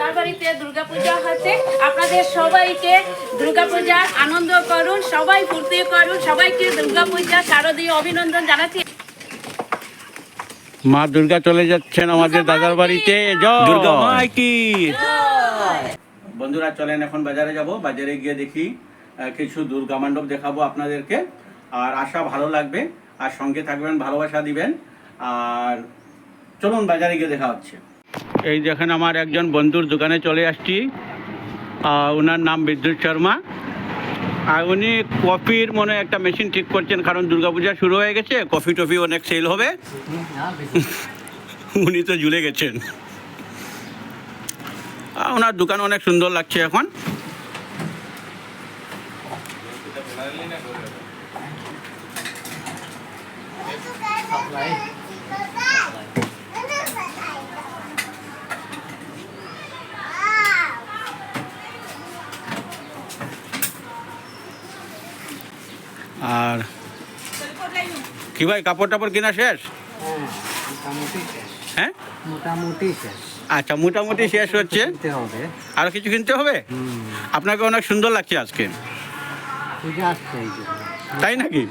দাদার বাড়িতে দুর্গাপূজা হচ্ছে। আপনাদের সবাইকে দুর্গাপূজার আনন্দ করুন, সবাই ফুর্তি করুন, সবাইকে দুর্গাপূজা শারদীয় অভিনন্দন জানাচ্ছি। মা দুর্গা চলে যাচ্ছেন আমাদের দাদার বাড়িতে। জয় দুর্গা মাই কি। বন্ধুরা চলেন এখন বাজারে যাব, বাজারে গিয়ে দেখি কিছু দুর্গা মণ্ডপ দেখাবো আপনাদেরকে। আর আশা ভালো লাগবে, আর সঙ্গে থাকবেন, ভালোবাসা দিবেন। আর চলুন বাজারে গিয়ে দেখা হচ্ছে। এই দেখেন আমার একজন বন্ধুর দোকানে চলে আসছি, ওনার নাম বিদ্যুৎ শর্মা। আর উনি কফির মনে একটা মেশিন ঠিক করছেন, কারণ দুর্গাপূজা শুরু হয়ে গেছে, কফি টফি অনেক সেল হবে। উনি তো ঝুলে গেছেন। ওনার দোকান অনেক সুন্দর লাগছে এখন। আর কি ভাই, কাপড় টাপড় কেনা শেষ? হ্যাঁ মোটামুটি শেষ। আচ্ছা, মোটামুটি শেষ হচ্ছে, আরো কিছু কিনতে হবে। আপনাকে অনেক সুন্দর লাগছে আজকে, তাই নাকি?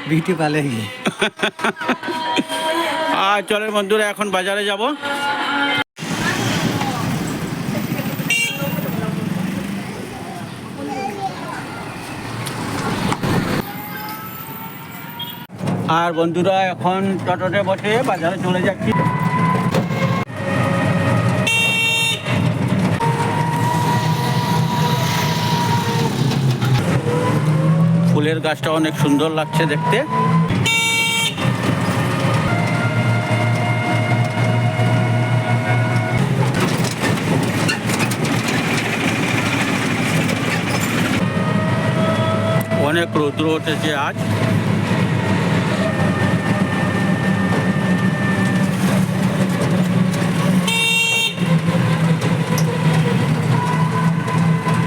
Beauty parlour. আর চলেন বন্ধুরা এখন বাজারে যাব। আর বন্ধুরা এখন টোটোতে বসে বাজারে চলে যাচ্ছি। ফুলের গাছটা অনেক সুন্দর লাগছে দেখতে। অনেক রৌদ্র উঠেছে আজ।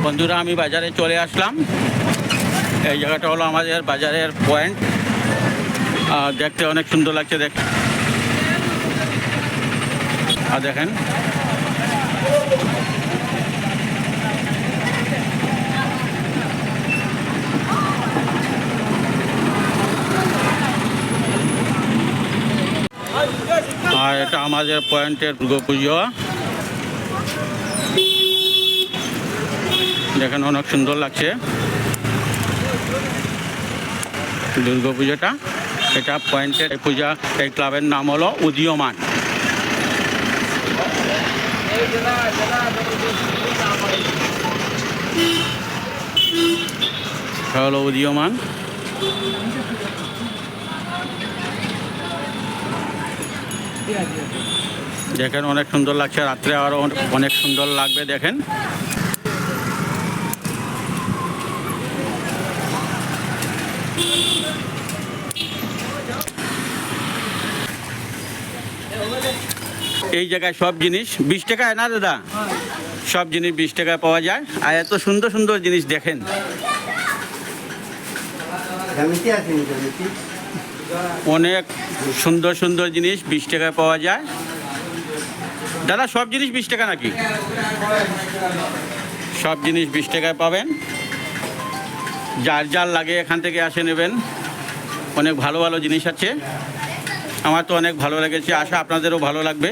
বন্ধুরা আমি বাজারে চলে আসলাম। এই জায়গাটা হলো আমাদের বাজারের পয়েন্ট। দেখতে অনেক সুন্দর লাগছে আর দেখেন আর এটা আমাদের পয়েন্টের দুর্গাপুজো। দেখেন অনেক সুন্দর লাগছে দুর্গাপুজোটা। এটা পয়েন্টের পূজা, এই ক্লাবের নাম হলো উদীয়মান। হলো উদীয়মান। দেখেন অনেক সুন্দর লাগছে, রাত্রে আরো অনেক সুন্দর লাগবে। দেখেন এই জায়গায় সব জিনিস 20 টাকায় না দাদা? সব জিনিস 20 টাকায় পাওয়া যায়। আর এত সুন্দর সুন্দর জিনিস দেখেন, অনেক সুন্দর সুন্দর জিনিস 20 টাকায় পাওয়া যায়। দাদা সব জিনিস 20 টাকা নাকি? সব জিনিস 20 টাকায় পাবেন। যার যার লাগে এখান থেকে আসে নেবেন। অনেক ভালো ভালো জিনিস আছে, আমার তো অনেক ভালো লেগেছে, আশা আপনাদেরও ভালো লাগবে।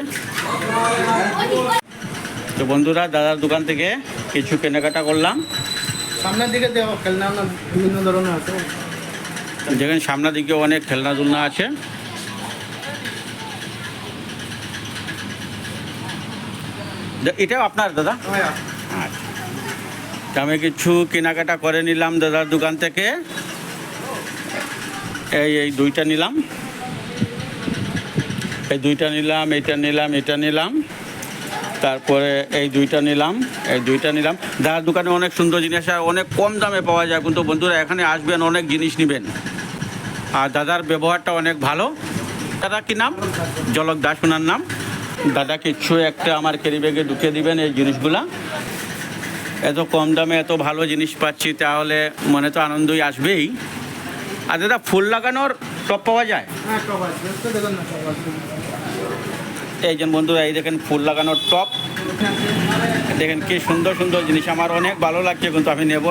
তো বন্ধুরা দাদার দোকান থেকে কিছু কেনাকাটা করলাম। সামনের দিকে দেখো খেলনা বিভিন্ন ধরনের আছে। দেখেন সামনের দিকে অনেক খেলনা দুলনা আছে। এটাও আপনার দাদা? আচ্ছা, আমি কিছু কেনাকাটা করে নিলাম দাদার দোকান থেকে। এই দুইটা নিলাম, এই দুইটা নিলাম, এটা নিলাম, এটা নিলাম, তারপরে এই দুইটা নিলাম, এই দুইটা নিলাম। দাদার দোকানে অনেক সুন্দর জিনিস আর অনেক কম দামে পাওয়া যায়, কিন্তু বন্ধুরা এখানে আসবেন অনেক জিনিস নেবেন। আর দাদার ব্যবহারটা অনেক ভালো। দাদা কি নাম? জলক দাস ওনার নাম। দাদা কিছু একটা আমার ক্যারি ব্যাগে ঢুকে দিবেন এই জিনিসগুলা। এত কম দামে এত ভালো জিনিস পাচ্ছি, তাহলে মনে তো আনন্দই আসবেই। আর দাদা ফুল লাগানোর টব পাওয়া যায়? হ্যাঁ টব আছে, দেখুন না টব আছে। এই যে বন্ধুরা, এই দেখেন ফুল লাগানোর টপ, দেখেন কি সুন্দর সুন্দর জিনিস, আমার অনেক ভালো লাগছে, কিন্তু আমি নেব।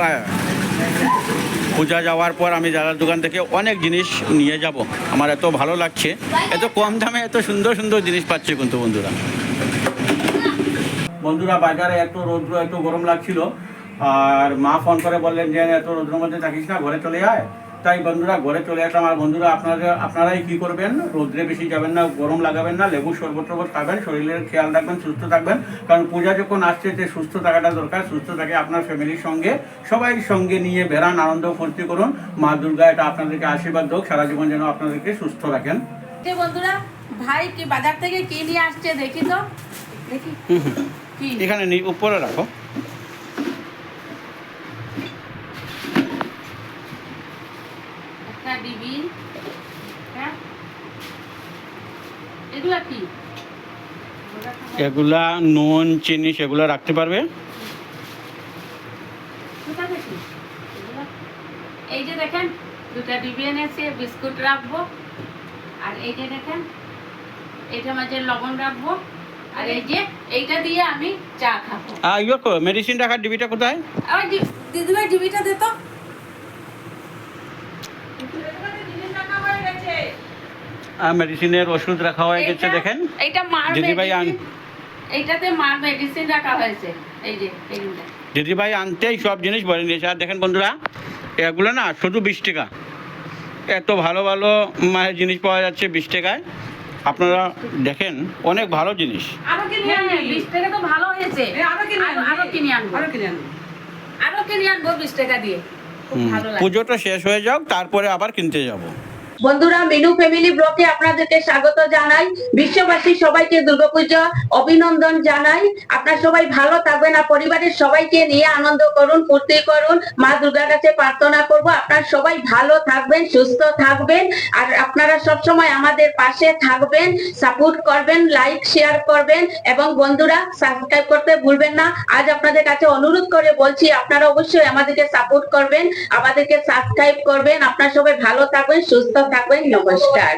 পূজা যাওয়ার পর আমি দাদার দোকান থেকে অনেক জিনিস নিয়ে যাব, আমার এত ভালো লাগছে, এত কম দামে এত সুন্দর সুন্দর জিনিস পাচ্ছে কিন্তু বন্ধুরা। বন্ধুরা বাজারে এত রৌদ্র, এত গরম লাগছিল, আর মা ফোন করে বললেন যে এত রৌদ্রের মধ্যে থাকিস না, ঘরে চলে আয়। তাই বন্ধুরা ঘরে চলে আসলাম। আর বন্ধুরা আপনারাই কি করবেন, রৌদ্রে বেশি যাবেন না, গরম লাগাবেন না, লেবু শরবত টরবত খাবেন, শরীরের খেয়াল রাখবেন, সুস্থ থাকবেন, কারণ পূজা যখন আসছে যে সুস্থ থাকাটা দরকার। সুস্থ থাকে আপনার ফ্যামিলির সঙ্গে, সবাই সঙ্গে নিয়ে বেড়ান, আনন্দ ফুর্তি করুন। মা দুর্গা এটা আপনাদেরকে আশীর্বাদ হোক, সারা জীবন যেন আপনাদেরকে সুস্থ রাখেন। বন্ধুরা ভাই কি বাজার থেকে কি নিয়ে আসছে দেখি তো, দেখি কি এখানে উপরে রাখো। একটা ডিবি, হ্যাঁ এগুলা কি? এগুলা নুন চিনি সেগুলো রাখতে পারবে। কোথা থেকে? এই যে দেখেন দুটা ডিবি এনেছে, বিস্কুট রাখবো, আর এই যে দেখেন এটা মাঝে লবণ রাখবো, আর এই যে এইটা দিয়ে আমি চা খাবো। মেডিসিন রাখার ডিবিটা কোথায়? আবার দিদিভাই ডিবিটা দে তো। মেডিসিনের ওষুধ রাখা হয়ে গেছে, দেখেন এইটা মার দিদিভাই এইটাতে মার মেডিসিন রাখা হয়েছে। এই যে এইটা দিদিভাই আনতেই সব জিনিস ভরে নিয়েছে। আর দেখেন বন্ধুরা, এগুলো না শুধু 20 টাকা, এত ভালো ভালো মায়ের জিনিস পাওয়া যাচ্ছে 20 টাকায়। আপনারা দেখেন অনেক ভালো জিনিস। আরো কিনে আনবো, 20 টাকা তো ভালো হয়েছে। আরো কিনে আনবো 20 টাকা দিয়ে। খুব ভালো লাগে। পুজোটা শেষ হয়ে যাক, তারপরে আবার কিনতে যাব। বন্ধুরা মিনু ফ্যামিলি ব্লগে আপনাদেরকে স্বাগত জানাই। বিশ্ববাসী সবাইকে দুর্গাপূজা অভিনন্দন জানাই। আপনারা সবাই ভালো থাকবেন আর পরিবারের সবাইকে নিয়ে আনন্দ করুন, ফুর্তি করুন। মা দুর্গার কাছে প্রার্থনা করব আপনারা সবাই ভালো থাকবেন, সুস্থ থাকবেন, আর আপনারা সব সময় আমাদের পাশে থাকবেন, সাপোর্ট করবেন, লাইক শেয়ার করবেন, এবং বন্ধুরা সাবস্ক্রাইব করতে ভুলবেন না। আজ আপনাদের কাছে অনুরোধ করে বলছি আপনারা অবশ্যই আমাদেরকে সাপোর্ট করবেন, আমাদেরকে সাবস্ক্রাইব করবেন। আপনারা সবাই ভালো থাকবেন, সুস্থ থাকবেন। নমস্কার।